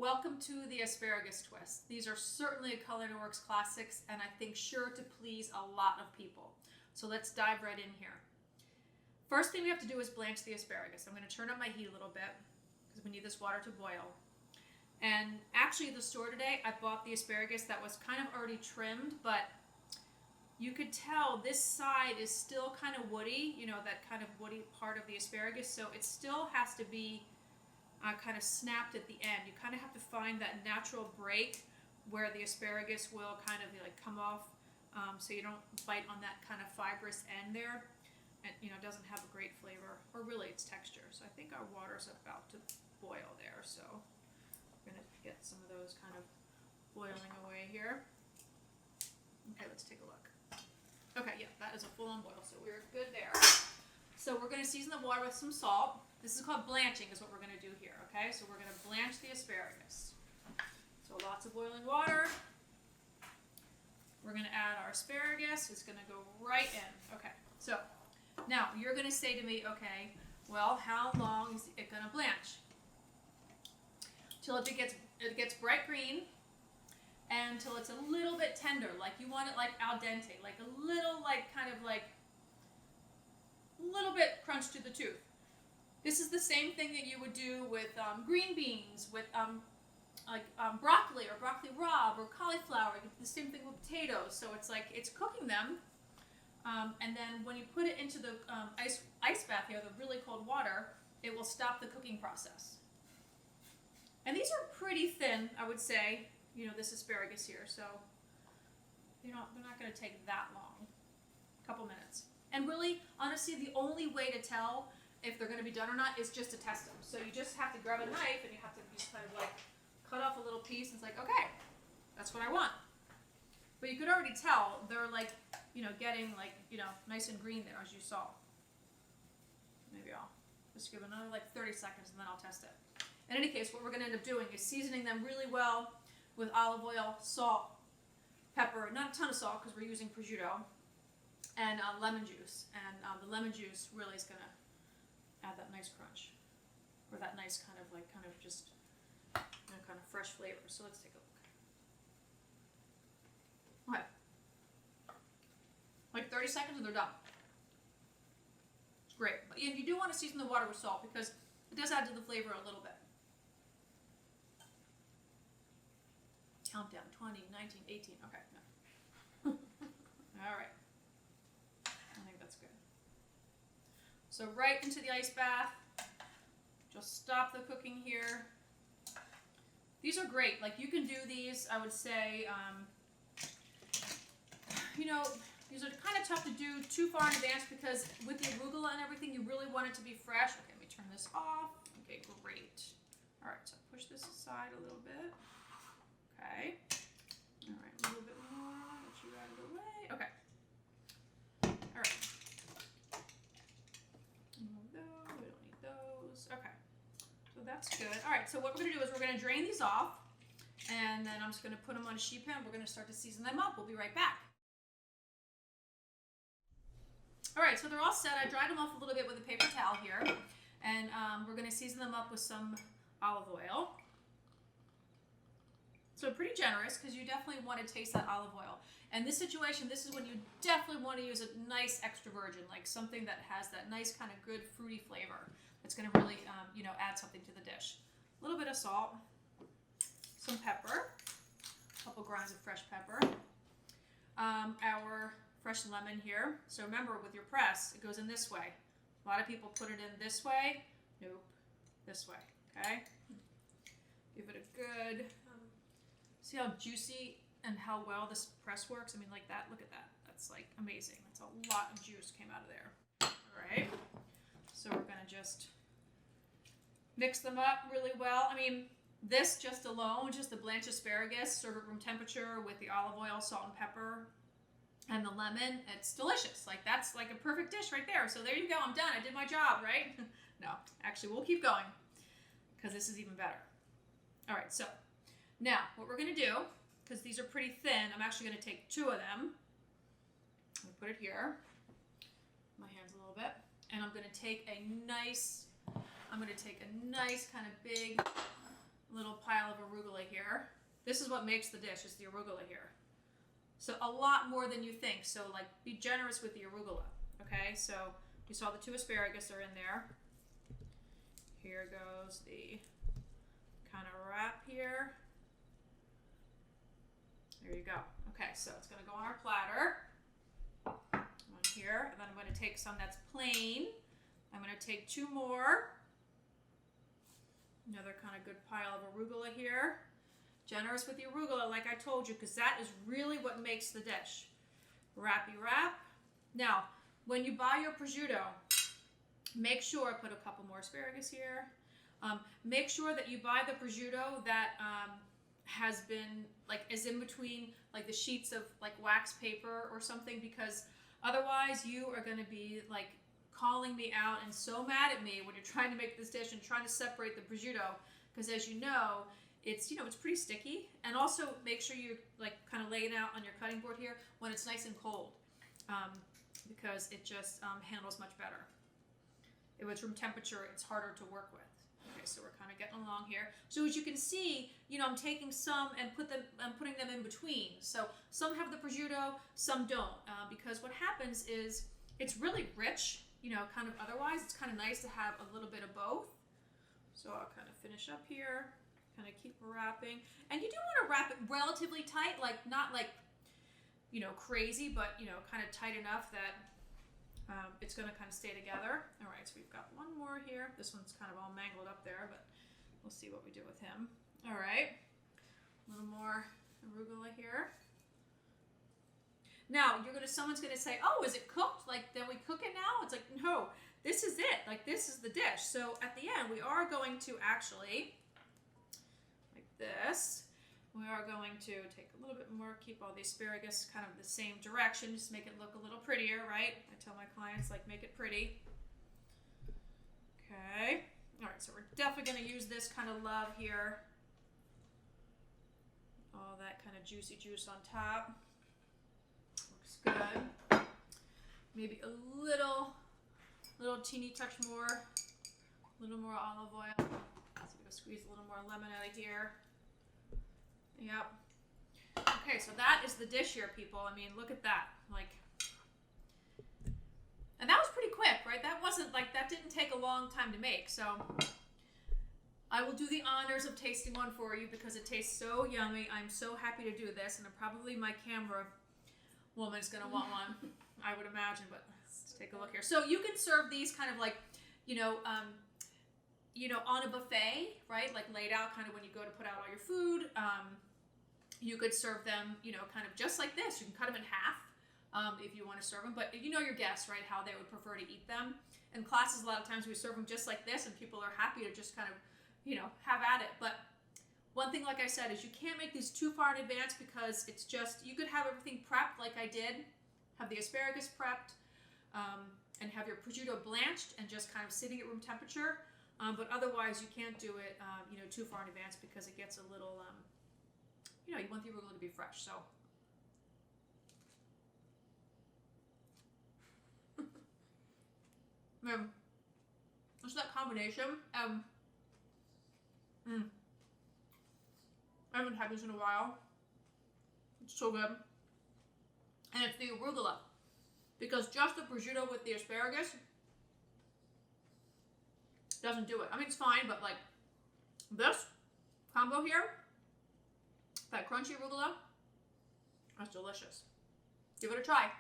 Welcome to the Asparagus Twists. These are certainly a Culinary Works classics and I think sure to please a lot of people. So let's dive right in here. First thing we have to do is blanch the asparagus. I'm going to turn up my heat a little bit because we need this water to boil. And actually at the store today, I bought the asparagus that was kind of already trimmed, but you could tell this side is still kind of woody, you know, that kind of woody part of the asparagus. So it still has to be kind of snapped at the end. You kind of have to find that natural break where the asparagus will kind of like come off, so you don't bite on that kind of fibrous end there. And you know, it doesn't have a great flavor, or really its texture. So I think our water's about to boil there. So we're gonna get some of those kind of boiling away here. Okay, let's take a look. Okay, yeah, that is a full-on boil, so we're good there. So we're gonna season the water with some salt. This is called blanching is what we're going to do here, okay? So we're going to blanch the asparagus. So lots of boiling water. We're going to add our asparagus. It's going to go right in. Okay, so now you're going to say to me, okay, well, how long is it going to blanch? Till it gets bright green and till it's a little bit tender, like you want it like al dente, like a little like kind of like a little bit crunch to the tooth. This is the same thing that you would do with green beans, with broccoli or broccoli rabe or cauliflower. The same thing with potatoes. So it's like it's cooking them, and then when you put it into the ice bath here, the really cold water, it will stop the cooking process. And these are pretty thin, I would say. You know, this asparagus here, so they're not going to take that long. A couple minutes. And really, honestly, the only way to tell if they're going to be done or not is just to test them. So you just have to grab a knife and you have to just kind of like cut off a little piece and it's like, okay, that's what I want. But you could already tell they're like, you know, getting like, you know, nice and green there as you saw. Maybe I'll just give another like 30 seconds and then I'll test it. In any case, what we're going to end up doing is seasoning them really well with olive oil, salt, pepper, not a ton of salt because we're using prosciutto, and lemon juice. And the lemon juice really is going to add that nice crunch, or that nice kind of just, you know, kind of fresh flavor. So let's take a look. Okay, like 30 seconds and they're done. It's great, but you do want to season the water with salt because it does add to the flavor a little bit. Countdown: 20, 19, 18. Okay, no. All right. I think that's good. So right into the ice bath. Just stop the cooking here. These are great. Like you can do these, I would say, you know, these are kind of tough to do too far in advance because with the arugula and everything, you really want it to be fresh. Okay, let me turn this off. Okay, great. All right, so push this aside a little bit. Okay. All right, a little bit more. Get you out of the way. Okay. All right. Okay, so that's good. All right, so what we're going to do is we're going to drain these off, and then I'm just going to put them on a sheet pan. We're going to start to season them up. We'll be right back. All right, so they're all set. I dried them off a little bit with a paper towel here, and we're going to season them up with some olive oil. So pretty generous because you definitely want to taste that olive oil. And this situation, this is when you definitely want to use a nice extra virgin, like something that has that nice kind of good fruity flavor. It's going to really, you know, add something to the dish. A little bit of salt, some pepper, a couple grinds of fresh pepper, our fresh lemon here. So remember, with your press, it goes in this way. A lot of people put it in this way. Nope, this way. Okay. Give it a good. See how juicy and how well this press works? I mean, like that. Look at that. That's like amazing. That's a lot of juice came out of there. All right. So we're going to just mix them up really well. I mean, this just alone, just the blanched asparagus, serve at room temperature with the olive oil, salt and pepper, and the lemon. It's delicious. Like that's like a perfect dish right there. So there you go. I'm done. I did my job, right? No, actually, we'll keep going because this is even better. All right. So now what we're going to do, because these are pretty thin, I'm actually going to take two of them. I'm going to put it here. My hands a little bit. And I'm going to take a nice kind of big little pile of arugula here. This is what makes the dish, is the arugula here. So a lot more than you think. So like, be generous with the arugula. Okay, so you saw the 2 asparagus are in there. Here goes the kind of wrap here. There you go. Okay, so it's going to go on our platter. One here, and then I'm going to take some that's plain. I'm going to take 2 more. Another kind of good pile of arugula here. Generous with the arugula, like I told you, because that is really what makes the dish. Wrappy wrap. Now, when you buy your prosciutto, make sure, put a couple more asparagus here. Make sure that you buy the prosciutto that has been, like, is in between, like, the sheets of, like, wax paper or something, because otherwise you are going to be, like, calling me out and so mad at me when you're trying to make this dish and trying to separate the prosciutto, because as you know, it's, you know, it's pretty sticky. And also make sure you're, like, kind of laying out on your cutting board here when it's nice and cold, because it just handles much better. If it's room temperature, it's harder to work with. Okay, so we're kind of getting along here. So as you can see, you know, I'm taking some and putting them in between. So some have the prosciutto, some don't, because what happens is it's really rich, you know, kind of otherwise. It's kind of nice to have a little bit of both. So I'll kind of finish up here, kind of keep wrapping. And you do want to wrap it relatively tight, like not like, you know, crazy, but, you know, kind of tight enough that it's going to kind of stay together. All right, so we've got one more here. This one's kind of all mangled up there, but we'll see what we do with him. All right, a little more arugula here. Now, someone's going to say, oh, is it cooked? Like, then we cook it now? It's like, no, this is it. Like, this is the dish. So at the end, we are going to actually, like this, we are going to take a little bit more, keep all the asparagus kind of the same direction, just make it look a little prettier, right? I tell my clients, like, make it pretty. Okay. All right, so we're definitely going to use this kind of love here. All that kind of juicy juice on top. Looks good. Maybe a little teeny touch more, a little more olive oil. So we're going to squeeze a little more lemon out of here. Yep. Okay, so that is the dish here, people. I mean, look at that. Like, and that was pretty quick, right? That wasn't like, that didn't take a long time to make. So I will do the honors of tasting one for you because it tastes so yummy. I'm so happy to do this, and probably my camera woman is going to want one, I would imagine, but let's take a look here. So you can serve these kind of like, you know, on a buffet, right? Like laid out kind of when you go to put out all your food. You could serve them, you know, kind of just like this. You can cut them in half if you want to serve them. But you know your guests, right, how they would prefer to eat them. In classes, a lot of times we serve them just like this, and people are happy to just kind of, you know, have at it. But one thing, like I said, is you can't make these too far in advance because it's just, you could have everything prepped like I did, have the asparagus prepped, and have your prosciutto blanched and just kind of sitting at room temperature. But otherwise, you can't do it, you know, too far in advance because it gets a little, you know, you want the arugula to be fresh. So, just that combination. I haven't had this in a while. It's so good, and it's the arugula because just the prosciutto with the asparagus doesn't do it. I mean, it's fine, but like this combo here, that crunchy arugula, that's delicious. Give it a try.